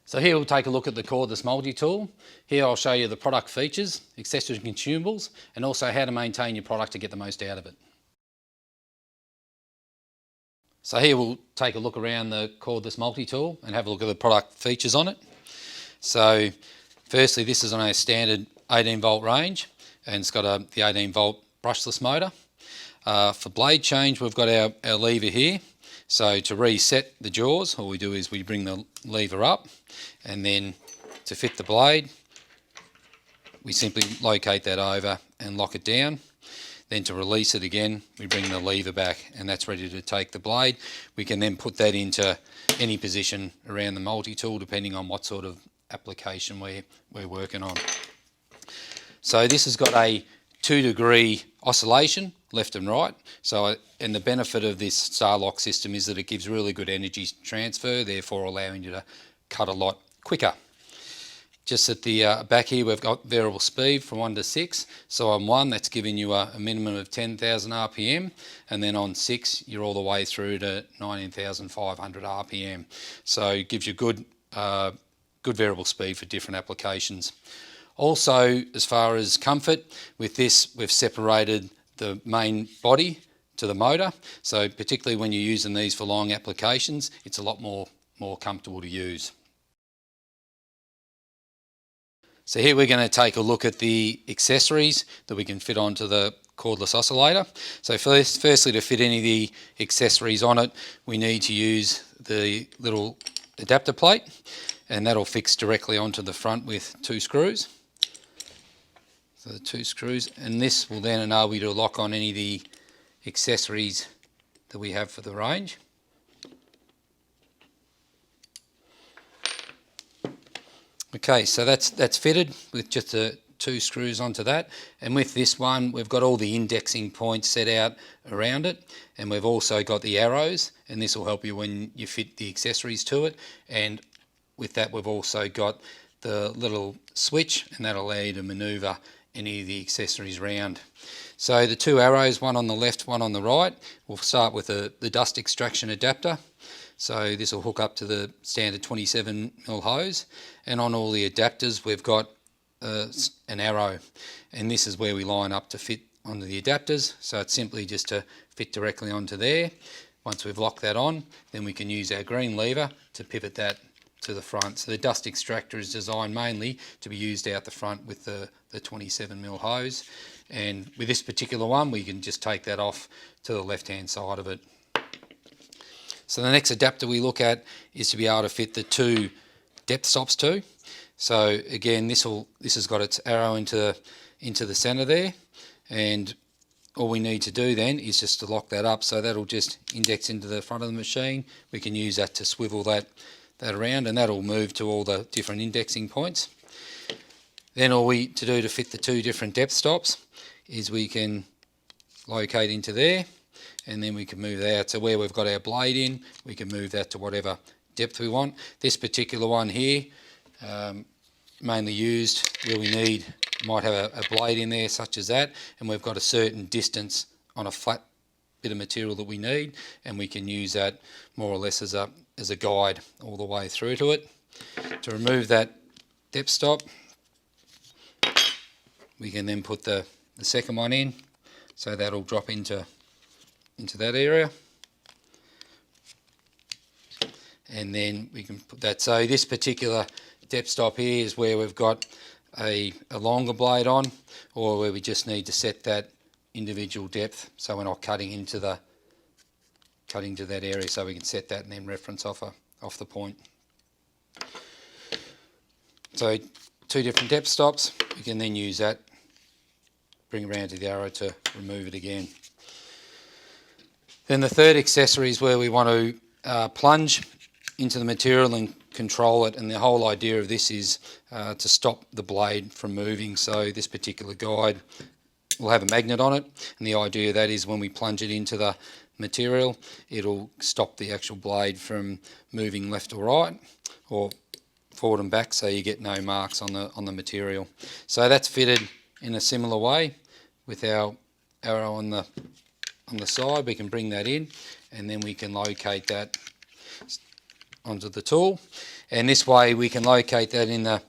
So here we'll take a look at the cordless multi-tool. Here I'll show you the product features, accessories and consumables, and also how to maintain your product to get the most out of it. So here we'll take a look around the cordless multi-tool and have a look at the product features on it. So firstly, this is on a standard 18 volt range, and it's got the 18 volt brushless motor. For blade change, we've got our lever here. So to reset the jaws, all we do is we bring the lever up, and then to fit the blade, we simply locate that over and lock it down. Then to release it again, we bring the lever back, and that's ready to take the blade. We can then put that into any position around the multi-tool depending on what sort of application we're working on. So this has got a 2-degree oscillation left and right. And the benefit of this star lock system is that it gives really good energy transfer, therefore allowing you to cut a lot quicker. Just at the back here, we've got variable speed from 1 to 6. So on 1, that's giving you a minimum of 10,000 RPM, and then on 6, you're all the way through to 19,500 RPM. So it gives you good variable speed for different applications. Also, as far as comfort, with this, we've separated the main body to the motor. So particularly when you're using these for long applications, it's a lot more comfortable to use. So here we're going to take a look at the accessories that we can fit onto the cordless oscillator. So firstly, to fit any of the accessories on it, we need to use the little adapter plate, and that'll fix directly onto the front with 2 screws. So the 2 screws, and this will then enable you to lock on any of the accessories that we have for the range. Okay, so that's fitted with just the 2 screws onto that, and with this one we've got all the indexing points set out around it, and we've also got the arrows, and this will help you when you fit the accessories to it. And with that we've also got the little switch, and that'll allow you to manoeuvre any of the accessories round. So the 2 arrows, one on the left, one on the right, we'll start with the dust extraction adapter. So this will hook up to the standard 27mm hose, and on all the adapters we've got an arrow, and this is where we line up to fit onto the adapters. So it's simply just to fit directly onto there. Once we've locked that on, then we can use our green lever to pivot that to the front. So the dust extractor is designed mainly to be used out the front with the 27mm hose, and with this particular one we can just take that off to the left hand side of it. So the next adapter we look at is to be able to fit the 2 depth stops to. So again, this has got its arrow into the center there, and all we need to do then is just to lock that up. So that'll just index into the front of the machine. We can use that to swivel that around, and that'll move to all the different indexing points. Then all we to do to fit the 2 different depth stops is we can locate into there, and then we can move that out. So where we've got our blade in, we can move that to whatever depth we want. This particular one here, mainly used where we might have a blade in there such as that, and we've got a certain distance on a flat bit of material that we need, and we can use that more or less as a guide all the way through to it. To remove that depth stop, we can then put the second one in, so that'll drop into that area, and then we can put that. So this particular depth stop here is where we've got a longer blade on, or where we just need to set that individual depth so we're not cutting into that area, so we can set that and then reference off the point. So 2 different depth stops, we can then use that, bring around to the arrow to remove it again. Then the third accessory is where we want to plunge into the material and control it, and the whole idea of this is to stop the blade from moving. So this particular guide will have a magnet on it, and the idea of that is when we plunge it into the material, it'll stop the actual blade from moving left or right, or forward and back, so you get no marks on the material. So that's fitted in a similar way with our arrow on the side. We can bring that in, and then we can locate that onto the tool, and this way we can locate that in the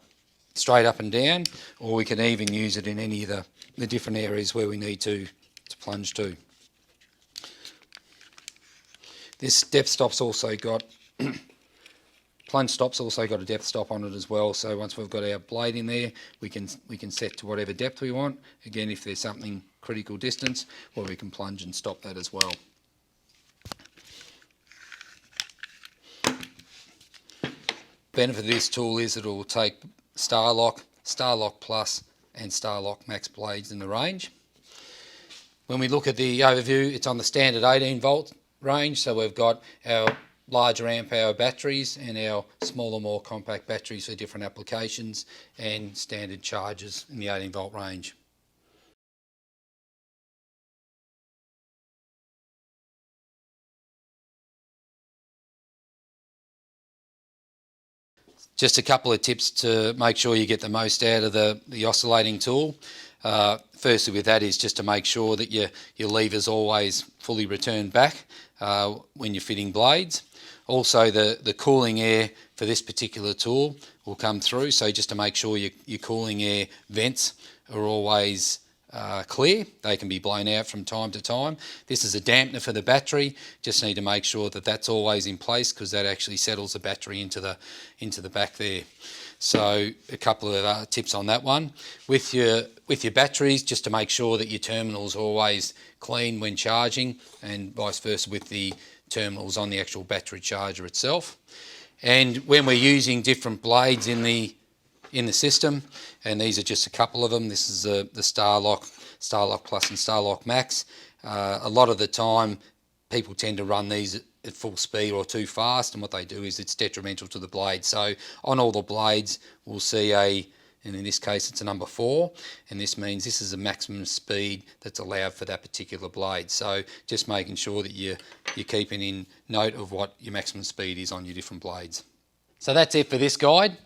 straight up and down, or we can even use it in any of the different areas where we need to plunge to. This depth stop's also got Plunge Stops also got a depth stop on it as well, so once we've got our blade in there, we can set to whatever depth we want. Again, if there's something critical distance, well, we can plunge and stop that as well. Benefit of this tool is that it will take Starlock Plus and Starlock Max blades in the range. When we look at the overview, it's on the standard 18 volt range, so we've got our larger amp hour batteries and our smaller, more compact batteries for different applications, and standard chargers in the 18 volt range. Just a couple of tips to make sure you get the most out of the oscillating tool. Firstly with that is just to make sure that your lever's always fully returned back when you're fitting blades. Also the cooling air for this particular tool will come through, so just to make sure your cooling air vents are always clear. They can be blown out from time to time. This is a dampener for the battery. Just need to make sure that that's always in place, because that actually settles the battery into the back there. So a couple of tips on that one. With your batteries, just to make sure that your terminal's always clean when charging, and vice versa with the terminals on the actual battery charger itself. And when we're using different blades in the system, and these are just a couple of them. This is the Starlock Plus and Starlock Max. A lot of the time people tend to run these at full speed or too fast, and what they do is it's detrimental to the blade. So on all the blades we'll see and in this case it's a number 4, and this means this is the maximum speed that's allowed for that particular blade. So just making sure that you're keeping in note of what your maximum speed is on your different blades. So that's it for this guide.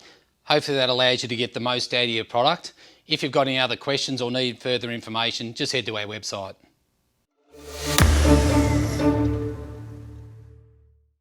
Hopefully that allows you to get the most out of your product. If you've got any other questions or need further information, just head to our website.